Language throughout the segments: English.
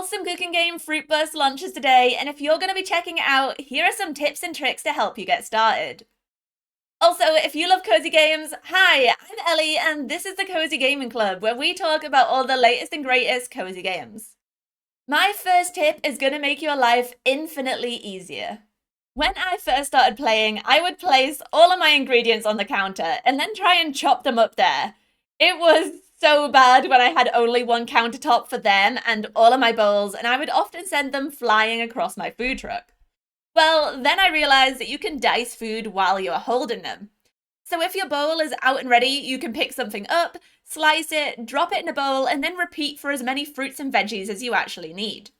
Wholesome cooking game Fruitbus launches today, and if you're going to be checking it out, here are some tips and tricks to help you get started. Also, if you love cozy games, hi, I'm Ellie, and this is the Cozy Gaming Club, where we talk about all the latest and greatest cozy games. My first tip is going to make your life infinitely easier. When I first started playing, I would place all of my ingredients on the counter and then try and chop them up there. It was so bad when I had only one countertop for them and all of my bowls, and I would often send them flying across my food truck. Well, then I realized that you can dice food while you're holding them. So if your bowl is out and ready, you can pick something up, slice it, drop it in a bowl, and then repeat for as many fruits and veggies as you actually need.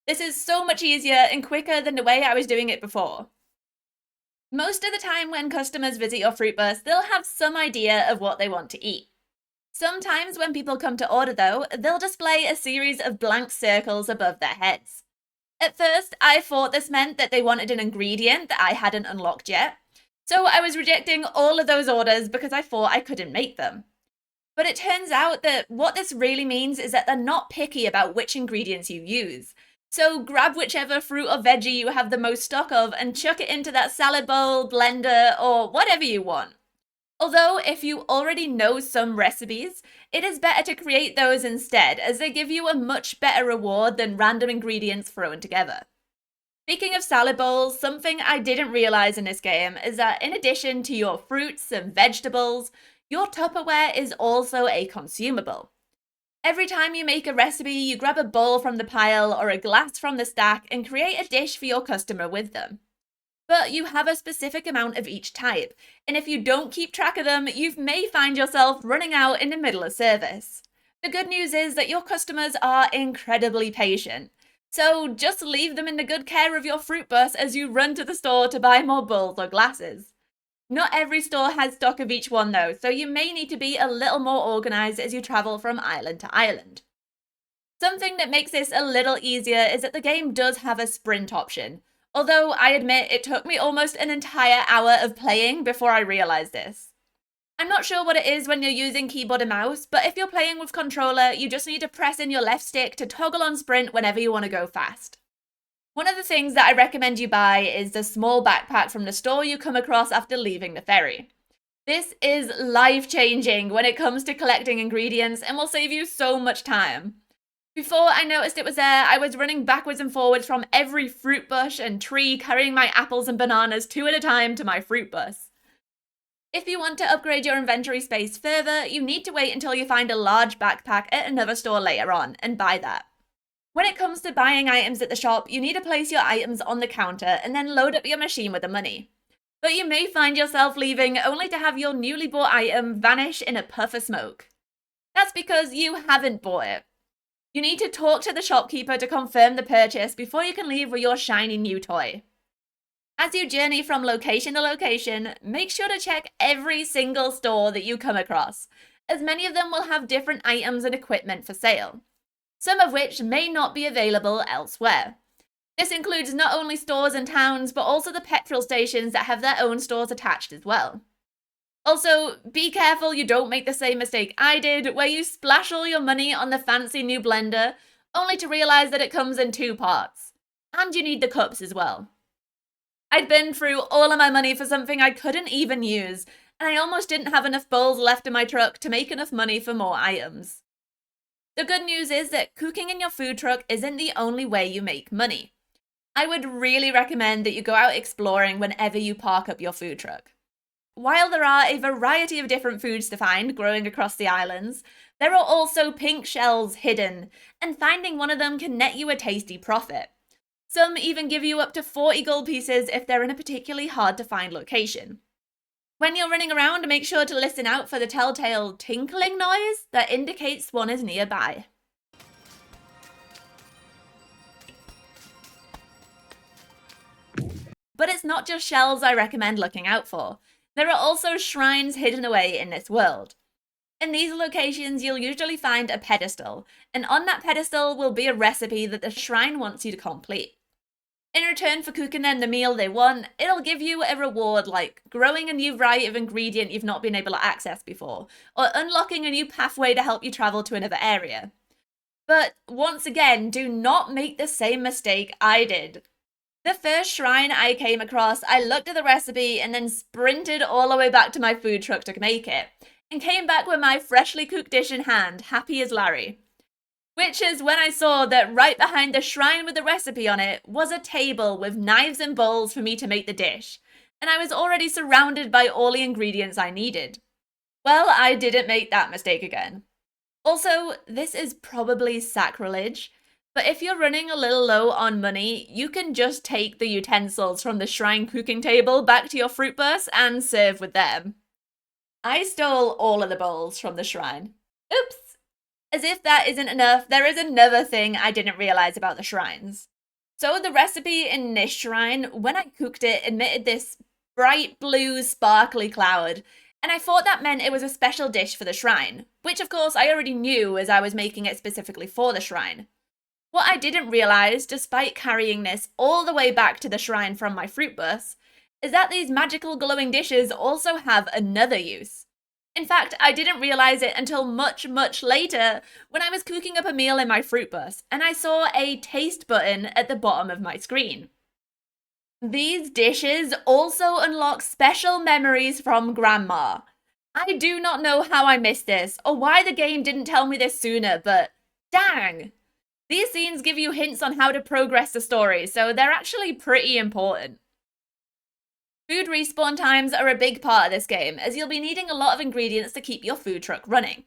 This is so much easier and quicker than the way I was doing it before. Most of the time when customers visit your Fruitbus, they'll have some idea of what they want to eat. Sometimes when people come to order though, they'll display a series of blank circles above their heads. At first, I thought this meant that they wanted an ingredient that I hadn't unlocked yet, so I was rejecting all of those orders because I thought I couldn't make them. But it turns out that what this really means is that they're not picky about which ingredients you use. So grab whichever fruit or veggie you have the most stock of and chuck it into that salad bowl, blender, or whatever you want. Although, if you already know some recipes, it is better to create those instead, as they give you a much better reward than random ingredients thrown together. Speaking of salad bowls, something I didn't realize in this game is that in addition to your fruits and vegetables, your Tupperware is also a consumable. Every time you make a recipe, you grab a bowl from the pile or a glass from the stack and create a dish for your customer with them. But you have a specific amount of each type, and if you don't keep track of them, you may find yourself running out in the middle of service. The good news is that your customers are incredibly patient, so just leave them in the good care of your Fruitbus as you run to the store to buy more bowls or glasses. Not every store has stock of each one though, so you may need to be a little more organized as you travel from island to island. Something that makes this a little easier is that the game does have a sprint option. Although I admit it took me almost an entire hour of playing before I realized this. I'm not sure what it is when you're using keyboard and mouse, but if you're playing with controller, you just need to press in your left stick to toggle on sprint whenever you want to go fast. One of the things that I recommend you buy is the small backpack from the store you come across after leaving the ferry. This is life-changing when it comes to collecting ingredients and will save you so much time. Before I noticed it was there, I was running backwards and forwards from every fruit bush and tree, carrying my apples and bananas 2 at a time to my Fruitbus. If you want to upgrade your inventory space further, you need to wait until you find a large backpack at another store later on and buy that. When it comes to buying items at the shop, you need to place your items on the counter and then load up your machine with the money. But you may find yourself leaving only to have your newly bought item vanish in a puff of smoke. That's because you haven't bought it. You need to talk to the shopkeeper to confirm the purchase before you can leave with your shiny new toy. As you journey from location to location, make sure to check every single store that you come across, as many of them will have different items and equipment for sale, some of which may not be available elsewhere. This includes not only stores and towns, but also the petrol stations that have their own stores attached as well. Also, be careful you don't make the same mistake I did, where you splash all your money on the fancy new blender, only to realize that it comes in 2 parts. And you need the cups as well. I'd been through all of my money for something I couldn't even use, and I almost didn't have enough bowls left in my truck to make enough money for more items. The good news is that cooking in your food truck isn't the only way you make money. I would really recommend that you go out exploring whenever you park up your food truck. While there are a variety of different foods to find growing across the islands, there are also pink shells hidden, and finding one of them can net you a tasty profit. Some even give you up to 40 gold pieces if they're in a particularly hard to find location. When you're running around, make sure to listen out for the telltale tinkling noise that indicates one is nearby. But it's not just shells I recommend looking out for. There are also shrines hidden away in this world. In these locations, you'll usually find a pedestal, and on that pedestal will be a recipe that the shrine wants you to complete. In return for cooking them the meal they want, it'll give you a reward like growing a new variety of ingredient you've not been able to access before, or unlocking a new pathway to help you travel to another area. But once again, do not make the same mistake I did. The first shrine I came across, I looked at the recipe and then sprinted all the way back to my food truck to make it, and came back with my freshly cooked dish in hand, happy as Larry. Which is when I saw that right behind the shrine with the recipe on it was a table with knives and bowls for me to make the dish, and I was already surrounded by all the ingredients I needed. Well, I didn't make that mistake again. Also, this is probably sacrilege, but if you're running a little low on money, you can just take the utensils from the shrine cooking table back to your Fruitbus and serve with them. I stole all of the bowls from the shrine. Oops! As if that isn't enough, there is another thing I didn't realize about the shrines. So the recipe in this shrine, when I cooked it, emitted this bright blue sparkly cloud, and I thought that meant it was a special dish for the shrine, which of course I already knew as I was making it specifically for the shrine. What I didn't realize, despite carrying this all the way back to the shrine from my Fruitbus, is that these magical glowing dishes also have another use. In fact, I didn't realize it until much, much later when I was cooking up a meal in my Fruitbus and I saw a taste button at the bottom of my screen. These dishes also unlock special memories from Grandma. I do not know how I missed this or why the game didn't tell me this sooner, but dang! These scenes give you hints on how to progress the story, so they're actually pretty important. Food respawn times are a big part of this game, as you'll be needing a lot of ingredients to keep your food truck running.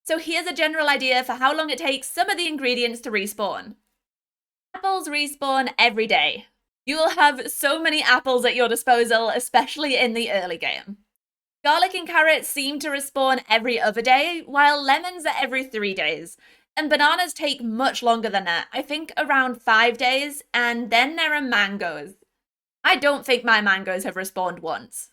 So here's a general idea for how long it takes some of the ingredients to respawn. Apples respawn every day. You will have so many apples at your disposal, especially in the early game. Garlic and carrots seem to respawn every other day, while lemons are every 3 days. And bananas take much longer than that, I think around 5 days, and then there are mangoes. I don't think my mangoes have respawned once.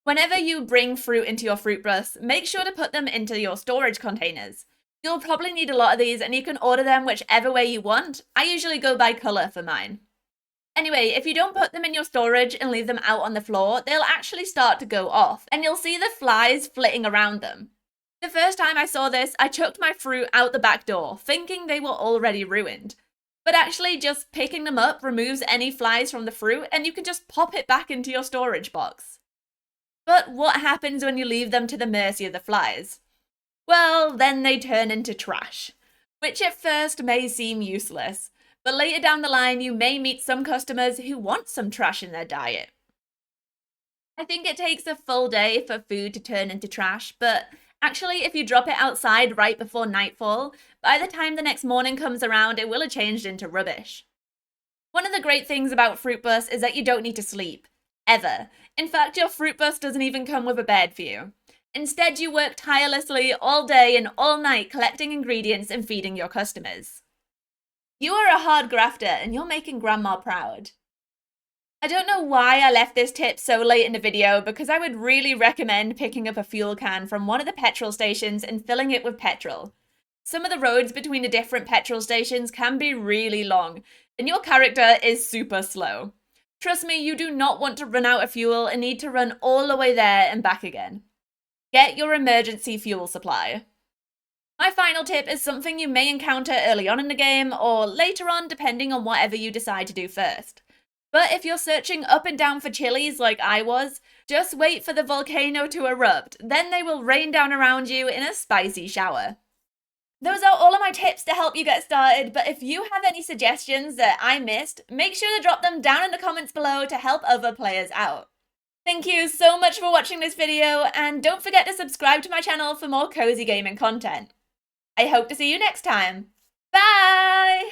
Whenever you bring fruit into your Fruitbus, make sure to put them into your storage containers. You'll probably need a lot of these and you can order them whichever way you want. I usually go by colour for mine. Anyway, if you don't put them in your storage and leave them out on the floor, they'll actually start to go off, and you'll see the flies flitting around them. The first time I saw this, I chucked my fruit out the back door, thinking they were already ruined. But actually, just picking them up removes any flies from the fruit, and you can just pop it back into your storage box. But what happens when you leave them to the mercy of the flies? Well, then they turn into trash, which at first may seem useless. But later down the line, you may meet some customers who want some trash in their diet. I think it takes a full day for food to turn into trash, but actually, if you drop it outside right before nightfall, by the time the next morning comes around, it will have changed into rubbish. One of the great things about Fruitbus is that you don't need to sleep. Ever. In fact, your Fruitbus doesn't even come with a bed for you. Instead, you work tirelessly all day and all night collecting ingredients and feeding your customers. You are a hard grafter, and you're making Grandma proud. I don't know why I left this tip so late in the video, because I would really recommend picking up a fuel can from one of the petrol stations and filling it with petrol. Some of the roads between the different petrol stations can be really long, and your character is super slow. Trust me, you do not want to run out of fuel and need to run all the way there and back again. Get your emergency fuel supply. My final tip is something you may encounter early on in the game, or later on depending on whatever you decide to do first. But if you're searching up and down for chilies like I was, just wait for the volcano to erupt, then they will rain down around you in a spicy shower. Those are all of my tips to help you get started, but if you have any suggestions that I missed, make sure to drop them down in the comments below to help other players out. Thank you so much for watching this video, and don't forget to subscribe to my channel for more cozy gaming content. I hope to see you next time. Bye!